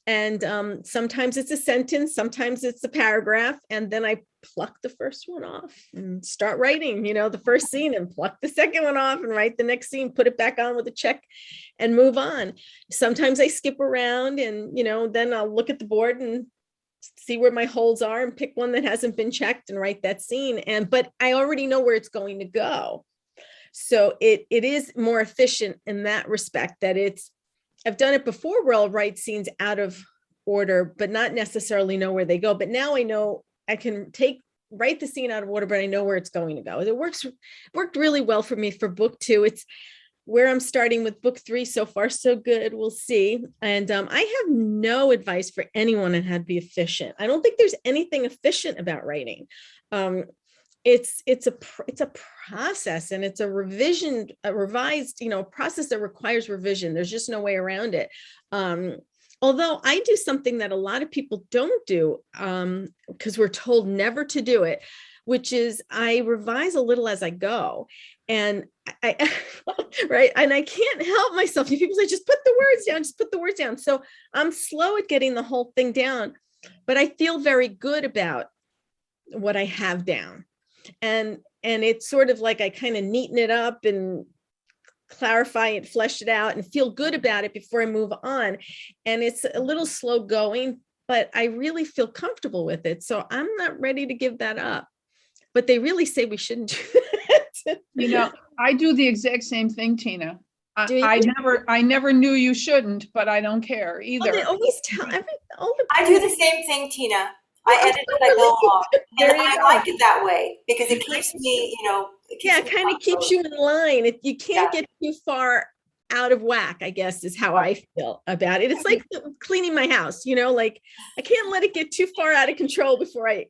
And sometimes it's a sentence, sometimes it's a paragraph. And then I pluck the first one off and start writing, the first scene, and pluck the second one off and write the next scene, put it back on with a check and move on. Sometimes I skip around and, then I'll look at the board and see where my holes are and pick one that hasn't been checked and write that scene. But I already know where it's going to go. So it is more efficient in that respect, that I've done it before where I'll write scenes out of order, but not necessarily know where they go. But now I know I can write the scene out of order, but I know where it's going to go. It worked really well for me for book 2. It's where I'm starting with book 3. So far, so good. We'll see. And I have no advice for anyone on how to be efficient. I don't think there's anything efficient about writing. It's a process, and it's a revised, process that requires revision. There's just no way around it. Although I do something that a lot of people don't do, because we're told never to do it, which is I revise a little as I go. And I right. And I can't help myself. People say, just put the words down. So I'm slow at getting the whole thing down, but I feel very good about what I have down. And it's sort of like I kind of neaten it up and clarify it, flesh it out, and feel good about it before I move on. And it's a little slow going, but I really feel comfortable with it. So I'm not ready to give that up. But they really say we shouldn't do that. I do the exact same thing, Tina. I never knew you shouldn't, but I don't care either. They always tell I do the same thing, Tina. I edit it, I go along. And I like it that way because it keeps me, it kind of keeps you in line. You can't get too far out of whack, I guess, is how I feel about it. It's like cleaning my house, like I can't let it get too far out of control before I.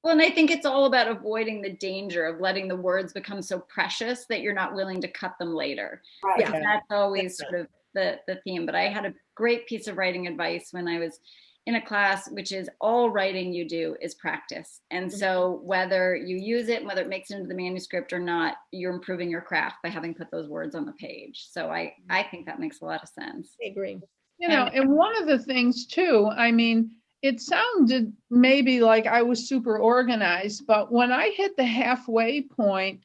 Well, and I think it's all about avoiding the danger of letting the words become so precious that you're not willing to cut them later. Right. Yeah. That's always sort of the theme. But I had a great piece of writing advice when I was in a class, which is all writing you do is practice. And so whether you use it, whether it makes it into the manuscript or not, you're improving your craft by having put those words on the page. So I think that makes a lot of sense. I agree. And one of the things too, it sounded maybe like I was super organized, but when I hit the halfway point,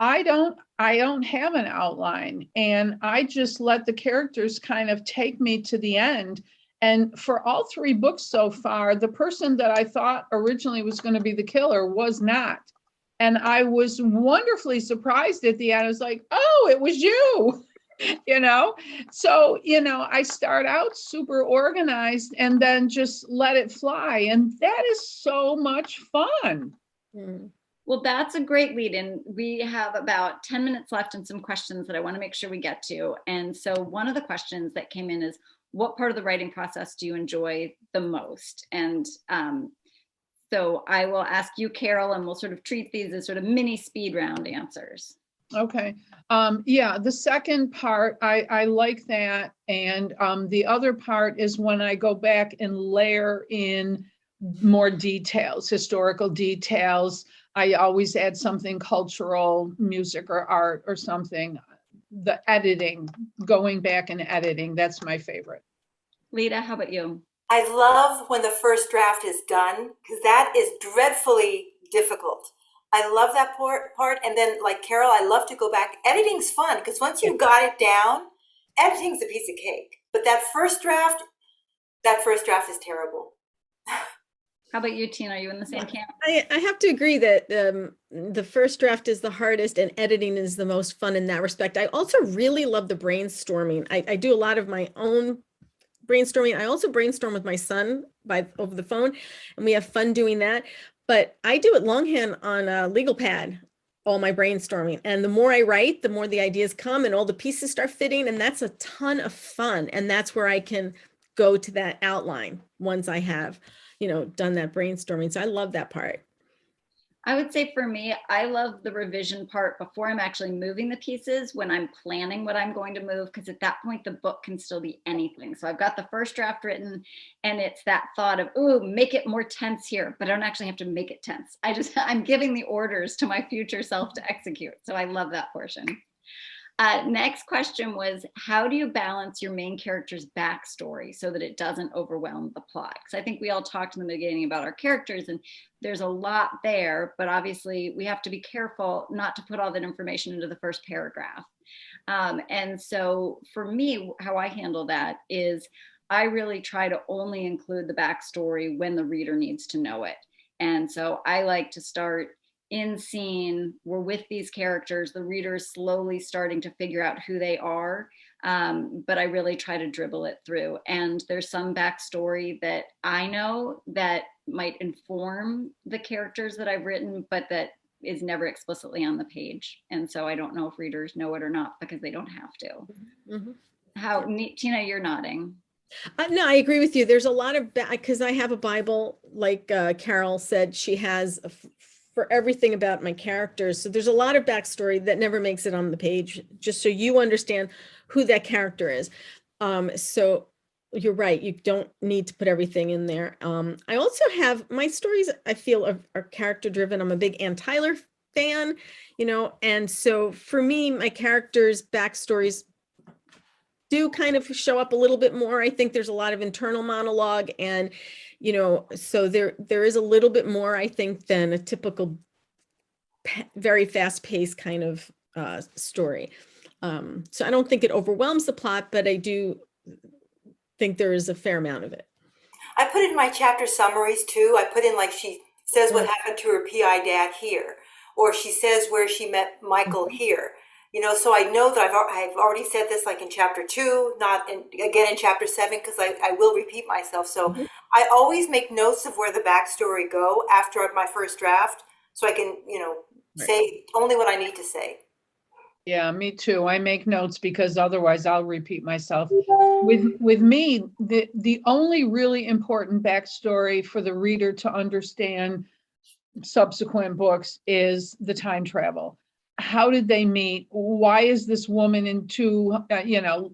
I don't have an outline, and I just let the characters kind of take me to the end. And for all 3 books so far, the person that I thought originally was going to be the killer was not. And I was wonderfully surprised at the end. I was like, oh, it was you. So, I start out super organized and then just let it fly. And that is so much fun. Well, that's a great lead in. We have about 10 minutes left and some questions that I want to make sure we get to. And so one of the questions that came in is, what part of the writing process do you enjoy the most? And so I will ask you, Carol, and we'll sort of treat these as sort of mini speed round answers. Okay. The second part, I like that. And the other part is when I go back and layer in more details, historical details. I always add something cultural, music or art or something. The editing, going back and editing, that's my favorite. Lida, how about you? I love when the first draft is done because that is dreadfully difficult. I love that part. And then like Carol, I love to go back. Editing's fun because once you got it down, editing's a piece of cake. But that first draft is terrible. How about you, Tina? Are you in the same camp? I have to agree that the first draft is the hardest and editing is the most fun in that respect. I also really love the brainstorming. I do a lot of my own brainstorming. I also brainstorm with my son over the phone, and we have fun doing that. But I do it longhand on a legal pad, all my brainstorming. And the more I write, the more the ideas come and all the pieces start fitting. And that's a ton of fun. And that's where I can go to that outline once I have, done that brainstorming. So I love that part. I would say for me, I love the revision part before I'm actually moving the pieces, when I'm planning what I'm going to move, because at that point the book can still be anything. So I've got the first draft written and it's that thought of, ooh, make it more tense here, but I don't actually have to make it tense. I'm giving the orders to my future self to execute. So I love that portion. Next question was, how do you balance your main character's backstory so that it doesn't overwhelm the plot? Because I think we all talked in the beginning about our characters and there's a lot there, but obviously we have to be careful not to put all that information into the first paragraph. And so for me, how I handle that is I really try to only include the backstory when the reader needs to know it. And so I like to start in scene, we're with these characters, the reader is slowly starting to figure out who they are, but I really try to dribble it through. And there's some backstory that I know that might inform the characters that I've written, but that is never explicitly on the page. And so I don't know if readers know it or not because they don't have to. Mm-hmm. Tina, you're nodding. No, I agree with you. There's a lot of, because I have a Bible, like Carol said, she has for everything about my characters. So there's a lot of backstory that never makes it on the page, just so you understand who that character is. So you're right. You don't need to put everything in there. I also have my stories, I feel are character driven. I'm a big Ann Tyler fan, and so for me, my characters' backstories do kind of show up a little bit more. I think there's a lot of internal monologue and, so there is a little bit more, I think, than a typical very fast paced kind of story. So I don't think it overwhelms the plot, but I do think there is a fair amount of it. I put in my chapter summaries too. I put in, like, she says what happened to her PI dad here, or she says where she met Michael here. So I know that I've already said this, like in chapter 2, not again in chapter 7, because I will repeat myself. So I always make notes of where the backstory go after my first draft, so I can, say only what I need to say. Yeah, me too. I make notes because otherwise I'll repeat myself. With me, the only really important backstory for the reader to understand subsequent books is the time travel. How did they meet? Why is this woman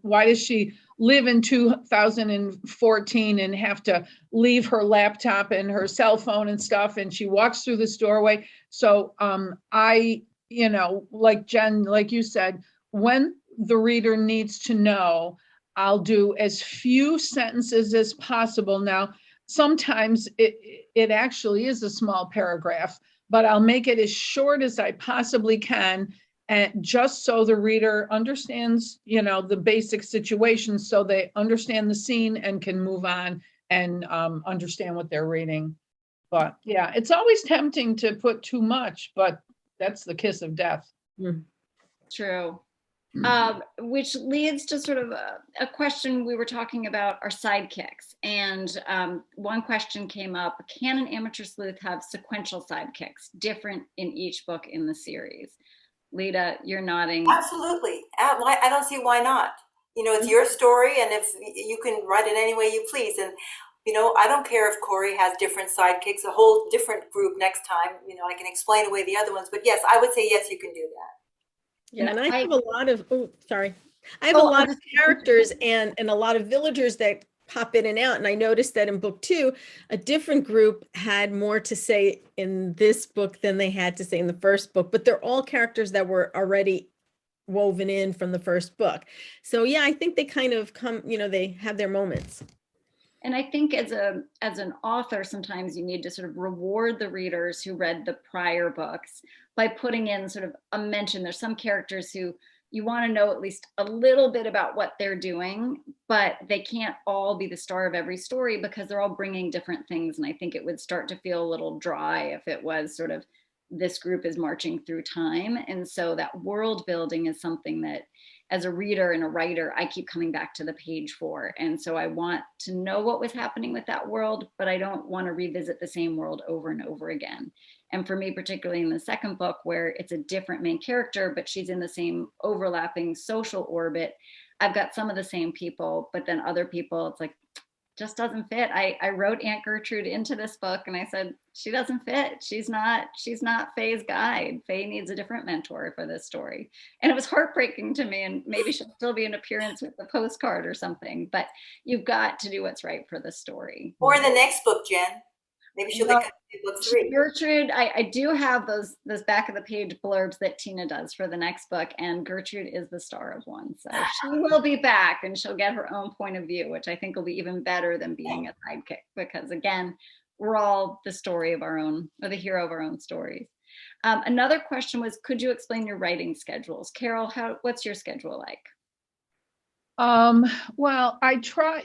why does she live in 2014 and have to leave her laptop and her cell phone and stuff, and she walks through this doorway? So like Jen, like you said, when the reader needs to know, I'll do as few sentences as possible. Now, sometimes it actually is a small paragraph, but I'll make it as short as I possibly can, and just so the reader understands, the basic situation, so they understand the scene and can move on and understand what they're reading. But yeah, it's always tempting to put too much, but that's the kiss of death. True. Which leads to sort of a question. We were talking about our sidekicks, and one question came up: can an amateur sleuth have sequential sidekicks, different in each book in the series? Lida, you're nodding. Absolutely. I don't see why not. It's your story, and if you can write it any way you please. And I don't care if Cory has different sidekicks, a whole different group next time. I can explain away the other ones, but yes, I would say yes, you can do that. Yeah, and I have a lot of, I have a lot of characters and a lot of villagers that pop in and out. And I noticed that in book 2, a different group had more to say in this book than they had to say in the first book, but they're all characters that were already woven in from the first book. So yeah, I think they kind of come, they have their moments. And I think as an author, sometimes you need to sort of reward the readers who read the prior books by putting in sort of a mention. There's some characters who you want to know at least a little bit about what they're doing, but they can't all be the star of every story because they're all bringing different things. And I think it would start to feel a little dry if it was sort of this group is marching through time. And so that world building is something that, as a reader and a writer, I keep coming back to the page for. And so I want to know what was happening with that world, but I don't want to revisit the same world over and over again. And for me, particularly in the second book, where it's a different main character, but she's in the same overlapping social orbit, I've got some of the same people, but then other people, it's like, just doesn't fit. I wrote Aunt Gertrude into this book and I said, she doesn't fit. She's not Faye's guide. Faye needs a different mentor for this story. And it was heartbreaking to me, and maybe she'll still be an appearance with a postcard or something, but you've got to do what's right for the story. Or in the next book, Jen. Maybe she'll become book 3. Gertrude, I do have those back of the page blurbs that Tina does for the next book, and Gertrude is the star of one. So she will be back and she'll get her own point of view, which I think will be even better than being a sidekick, because again, we're all the story of our own, or the hero of our own stories. Another question was, could you explain your writing schedules? Carol, what's your schedule like? Well, I try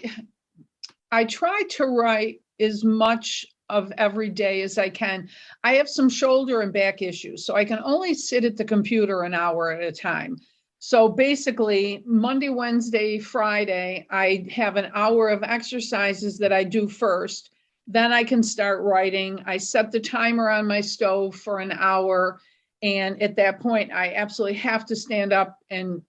to write as much of every day as I can. I have some shoulder and back issues, so I can only sit at the computer an hour at a time. So basically, Monday, Wednesday, Friday, I have an hour of exercises that I do first. Then I can start writing. I set the timer on my stove for an hour. And at that point, I absolutely have to stand up and,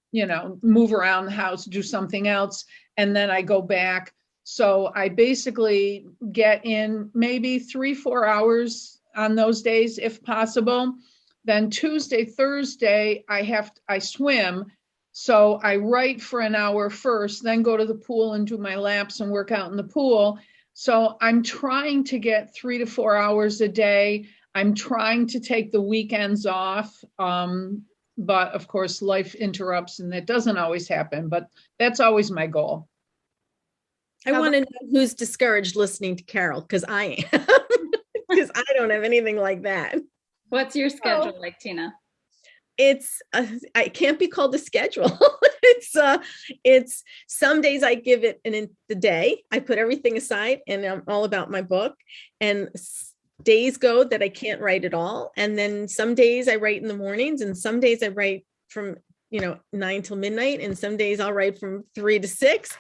move around the house, do something else. And then I go back. So I basically get in maybe 3-4 hours on those days, if possible. Then Tuesday, Thursday, I swim. So I write for an hour first, then go to the pool and do my laps and work out in the pool. So I'm trying to get 3 to 4 hours a day. I'm trying to take the weekends off. But of course, life interrupts and that doesn't always happen, but that's always my goal. I want to know who's discouraged listening to Carol, because I am, because I don't have anything like that. What's your schedule like, Tina? It's I can't be called a schedule. It's some days I give it in the day. I put everything aside and I'm all about my book, and days go that I can't write at all. And then some days I write in the mornings, and some days I write from 9 till midnight, and some days I'll write from 3 to 6.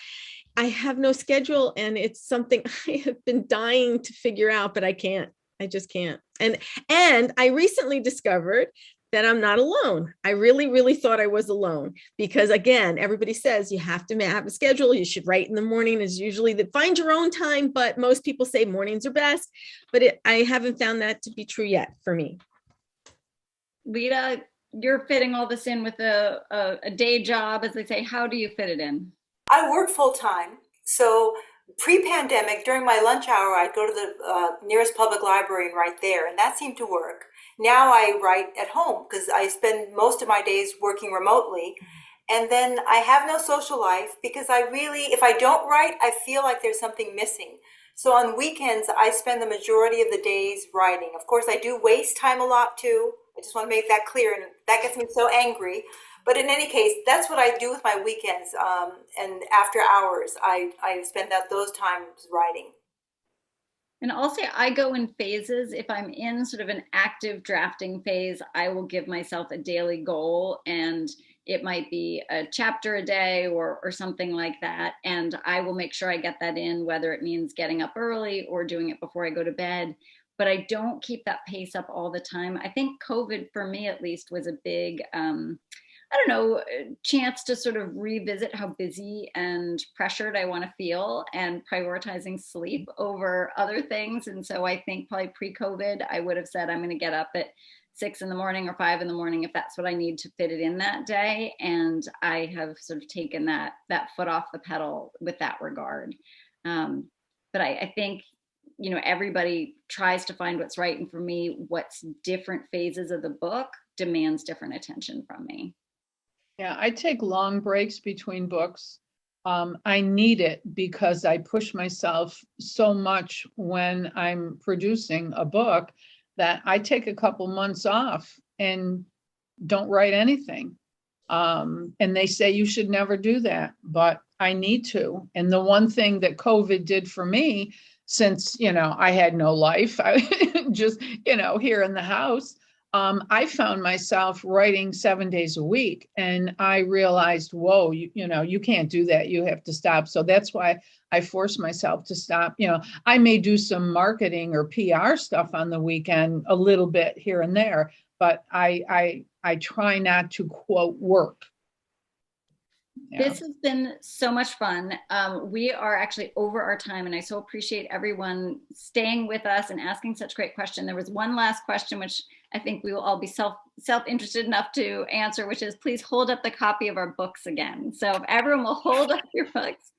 I have no schedule, and it's something I have been dying to figure out, but I can't. I just can't. And I recently discovered that I'm not alone. I really, really thought I was alone, because again, everybody says you have to have a schedule. You should write in the morning is usually find your own time, but most people say mornings are best, but I haven't found that to be true yet for me. Lida, you're fitting all this in with a day job, as they say. How do you fit it in? I work full time. So pre-pandemic, during my lunch hour, I'd go to the nearest public library and write there, and that seemed to work. Now I write at home because I spend most of my days working remotely. And then I have no social life because if I don't write, I feel like there's something missing. So on weekends, I spend the majority of the days writing. Of course, I do waste time a lot too. I just want to make that clear, and that gets me so angry. But in any case, that's what I do with my weekends. And after hours, I spend those times writing. And I'll say I go in phases. If I'm in sort of an active drafting phase, I will give myself a daily goal, and it might be a chapter a day or something like that. And I will make sure I get that in, whether it means getting up early or doing it before I go to bed. But I don't keep that pace up all the time. I think COVID, for me at least, was a big chance to sort of revisit how busy and pressured I want to feel, and prioritizing sleep over other things. And so I think probably pre-COVID, I would have said I'm going to get up at 6 in the morning or 5 in the morning if that's what I need to fit it in that day. And I have sort of taken that foot off the pedal with that regard. But I think, everybody tries to find what's right. And for me, what's different phases of the book demands different attention from me. Yeah, I take long breaks between books. I need it because I push myself so much when I'm producing a book that I take a couple months off and don't write anything. And they say you should never do that, but I need to. And the one thing that COVID did for me, since, I had no life, I just, here in the house, I found myself writing 7 days a week, and I realized, whoa, you can't do that. You have to stop. So that's why I forced myself to stop. I may do some marketing or PR stuff on the weekend, a little bit here and there, but I try not to quote work. Yeah. This has been so much fun. We are actually over our time, and I so appreciate everyone staying with us and asking such great questions. There was one last question, which I think we will all be self-interested enough to answer, which is, please hold up the copy of our books again. So if everyone will hold up your books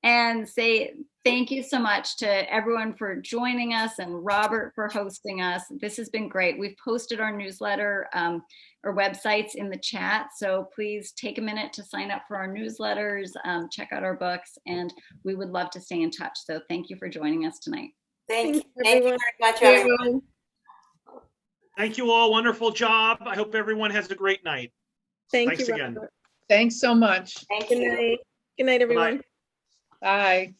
and say thank you so much to everyone for joining us, and Robert for hosting us. This has been great. We've posted our newsletter or websites in the chat, so please take a minute to sign up for our newsletters, check out our books, and we would love to stay in touch. So thank you for joining us tonight. Thank you everyone. very much, everyone. Thank you all. Wonderful job. I hope everyone has a great night. Thank Thanks you, again. Robert. Thanks so much. Thank Good you. night. Good night, everyone. Bye.